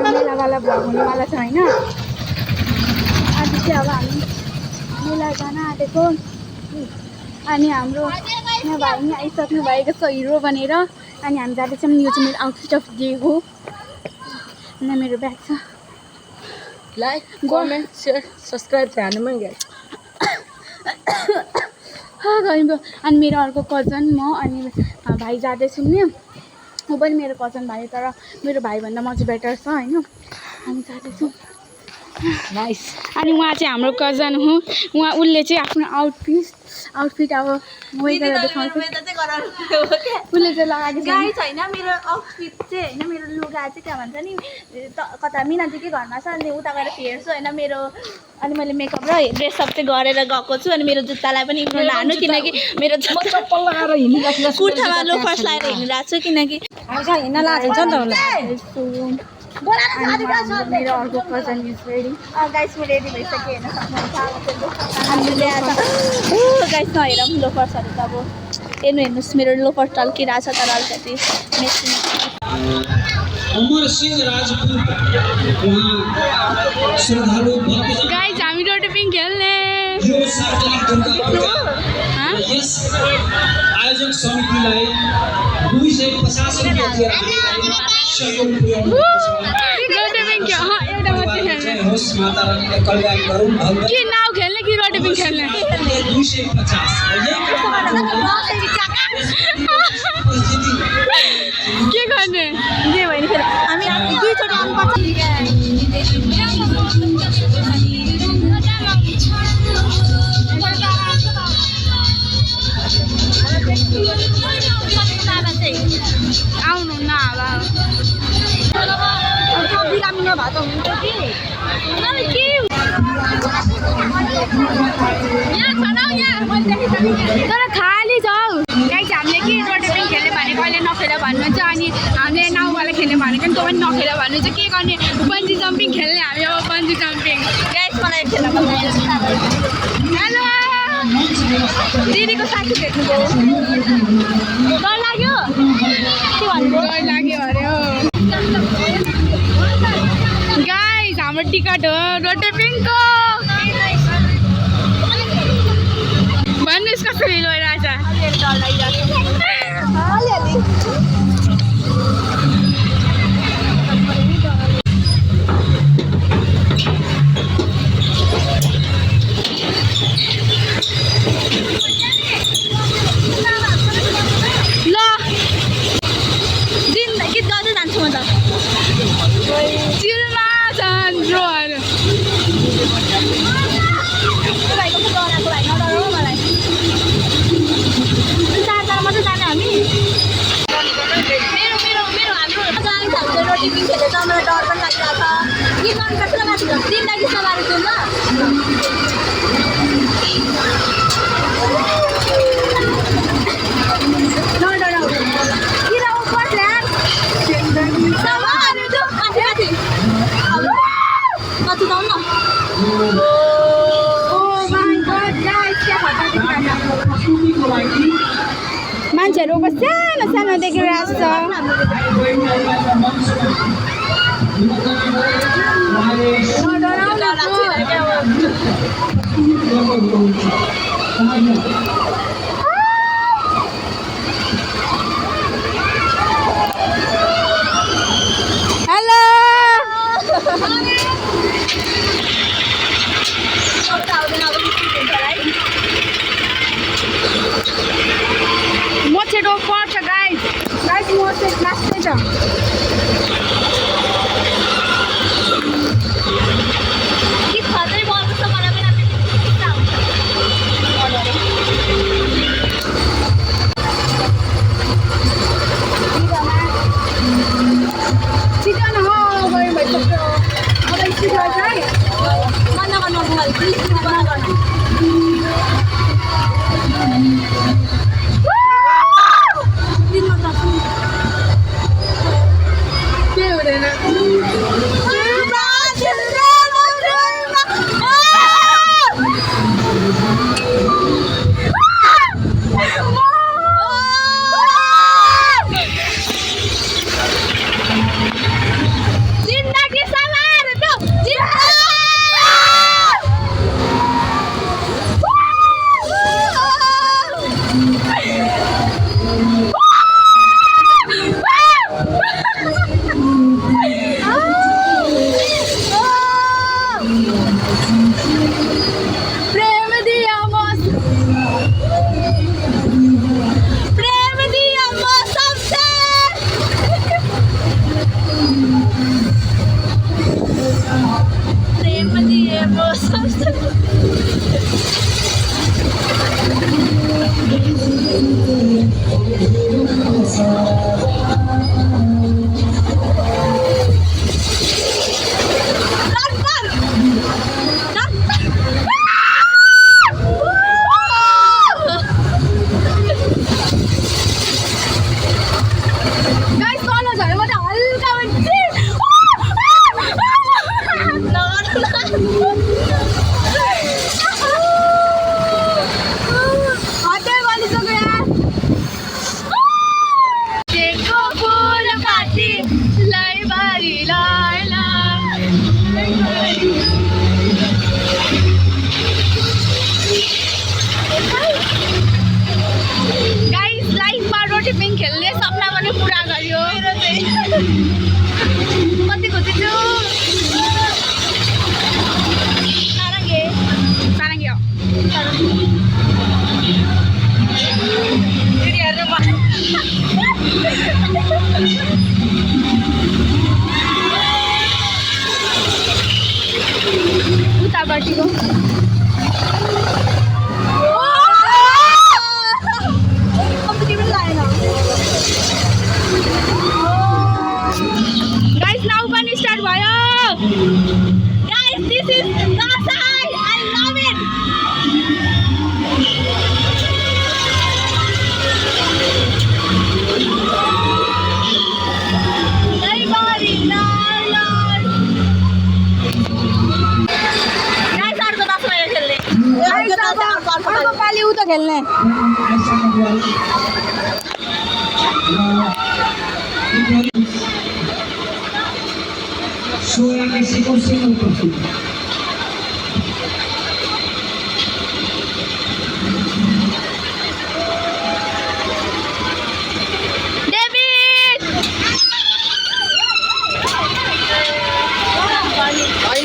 मेलावाला vlog हुनेवाला छ होइन। आज चाहिँ अब हामी मेला जान आँटेको अनि हाम्रो यहाँ भाइ नि आइसक्नु भएको छ हिरो बनेर। अनि हामी जाँदैछौँ। यो चाहिँ मेरो आउटफिट अफ डे हो। अनि मेरो ब्याग छ। लाइक कमेन्ट सेयर सब्सक्राइब चाहिँ हान्नुमै गाइस। अनि मेरो अर्को कजन म अनि भाइ जाँदैछौँ नि। ऊ पनि मेरो कजन भाइ तर मेरो भाइभन्दा म चाहिँ बेटर छ होइन। हामी जाँदैछौँ। नाइस। अनि उहाँ चाहिँ हाम्रो कजन हो। उसले चाहिँ आफ्नो आउटफिट अब उसले चाहिँ लगाएको गाइस होइन मेरो आउटफिट चाहिँ होइन मेरो लुगा चाहिँ के भन्छ नि कता मिनाजीकै घरमा छ। अनि उता गएर हेर्छु होइन मेरो। अनि मैले मेकअप र ड्रेसअप चाहिँ गरेर गएको छु। अनि मेरो जुत्तालाई पनि इग्नोर नहाल्नु किनकि मेरो चप्पल लगाएर हिँडिरहेको छु। कुर्तामा लोफर्स लगाएर हिँडिरहेको छु किनकि हिँड्न लाग्छ नि त होला। मेरो अर्को कजन इज रेडी। गाइस म रेडी भइसकेँ हेर्न सक्नुहुन्छ। गाइस नहेरौँ लोफर्सहरू त अब हेर्नुहोस् मेरो लोफर टल्किरहेको छ तर अलिकति मेसिन। अमर सिंह राजपूत श्रद्धालु गाइस हामी रोटेपिङ खेल्ने। यो सार्वजनिक दुर्गा पूजा यस आयोजक समितिलाई 250 रुपैयाँ दिएर सहयोग पुर्याउनु होस्। माता रानीले कल्याण गरून्। के नाउ खेल्ने कि रोटेपिङ खेल्ने? 250 के गर्ने? जे भयो नि फेरि हामी दुईचोटि आउनुपर्छ। आउनु न बिरामी नभए त हुन्छ कि तर खाली छ हौ। गाइस हामीले के रोटेपिङ खेल्ने भनेको अहिले नखेल भन्नुहुन्छ। अनि हामीले नाउवाला खेल्ने भनेको नि त्यो पनि नखेल भन्नुहुन्छ। के गर्ने? बन्जी जम्पिङ खेल्ने हामी अब बन्जी जम्पिङ। गाइस मलाई खेल्न मन लाग्यो। हेलो दिदीको साथी भेट्नुभयो। डर लाग्यो के भन्नु? डर लाग्यो अरे हो। गाइस हाम्रो टिकट हो रोटेपिङको। भन्नुहोस् कसरी लगिरहेछ? डर लागिरहेको अलिअलि। ल दिन गीत गाउँदै जान्छु म त। चिलमा चन्द्रोहरू भाइको पो डराएको भाइ नडर हो मलाई। चारजना मात्रै जाने हामी। मेरो मेरो मेरो हाम्रो जाने खालको रोटेपिङ खेलेर त मलाई डर पनि लागिरहेको छ। गीत गाउनुपर्छ ल माथि दिनलाई गीत नगाएर जाउँ ल। नडराउ किन उपर ल्याएर समाहरू जाउँ माथि माथि माथि जाउँ न। मान्छेहरू सानो सानो देखिरहेको छ। हेलो म छिटो पर्छ गाइस। गाइस म चाहिँ लास्टै छ। गीत खत्रै बल्छ मलाई पनि गाइस तल झरेमा त हल्का हुन्छ हतै बलिसक्यो यार देखो फूल पाती लाई बारी लाई गाइस लाइफमा रोटेपिङ खेल्ने सपना पनि पुरा गर्यो कति खुसी छु सारङ्गे सारङ्गे हो उतापट्टिको गाइस नाउ पनि स्टार्ट भयो guys this is Dashain I love it दैबारी लाल गाइस अर्को दसैँ खेल्ने अर्को पालि उ त खेल्ने सोया किसी को सिंगल प्रस्तुत डेभिड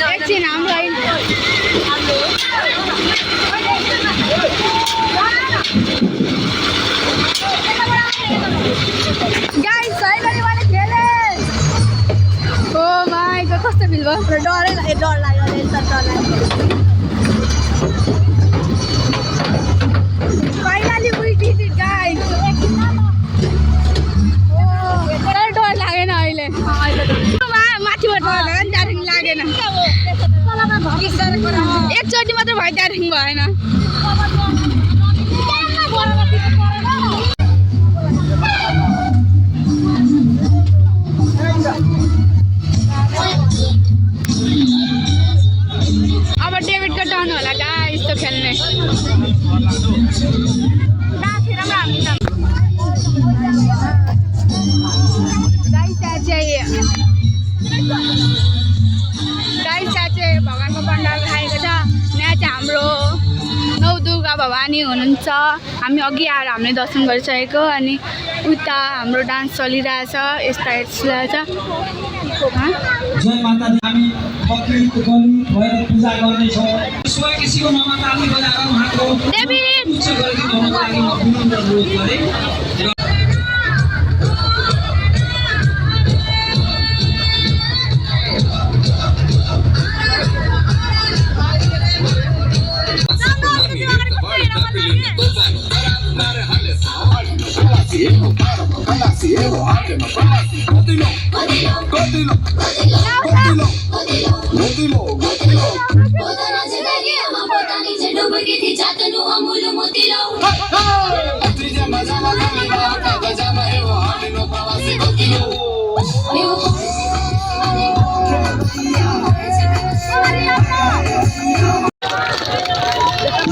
एकछिन हाम्रो गाइस सही वाले खेले ओ माय गॉड कस्तो फिल भयो डर लाग्यो finally we did it guys तर डर लागेन अहिले माथिबाट त्यहाँदेखि लागेन एकचोटि मात्र भयो त्यहाँदेखि भएन अब डेभिडको टर्न होला गाइस त्यो खेल्ने गाइस चाहिँ भगवानको पण्डाल राखेको छ यहाँ चाहिँ हाम्रो नौ दुर्गा भवानी हुनुहुन्छ हामी अघि आएर हामीले दर्शन गरिसकेको अनि उता हाम्रो डान्स चलिरहेछ यस्ता छ जय माता दी हामी भक्ति गरी भएर पूजा गर्ने छौं सोया किसीको नाममा ताली बजाएर उहाँको डेभिड उच्च गरिदिनु हुनको लागि म विनम्र अनुरोध गरे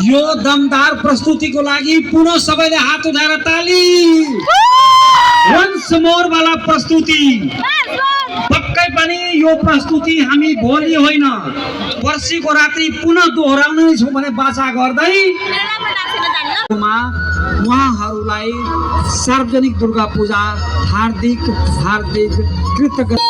यो दमदार प्रस्तुतिको लागि पुनः सबैले हात उठाएर ताली वन्स मोर वाला प्रस्तुति पक्कै पनि यो प्रस्तुति हामी भोलि होइन पर्सिको रात्रि पुनः दोहोऱ्याउने छौँ भने बाचा गर्दै उहाँहरूलाई सार्वजनिक दुर्गा पूजा हार्दिक हार्दिक कृतज्ञता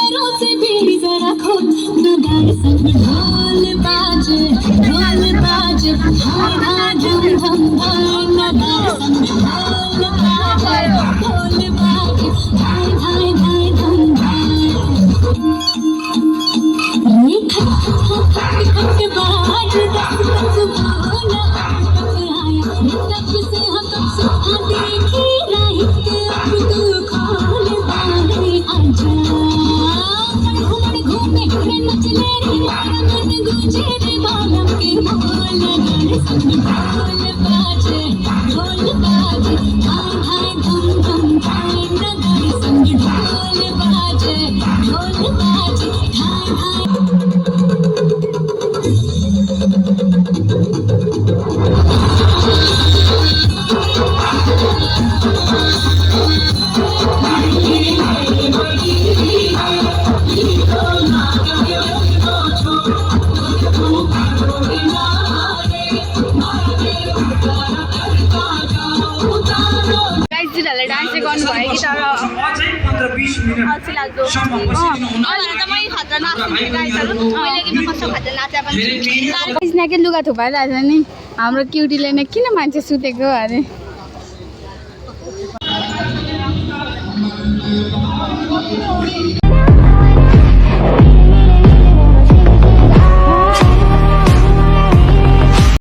रेखा गाइस तिनीहरूले डान्स चाहिँ गर्नुभयो कि तर अझै 15-20 अल्छी लाग्दो मिनेटसम्म पसिना हुनु अरूभन्दा त मै खतरा नाच्छु गाइजहरू मैले कि कस्तो खतरा नाचे पनि गाइस यहाँकै लुगा थुपाइरहेछ नि हाम्रो क्युटीले नै किन मान्छे सुतेको अरे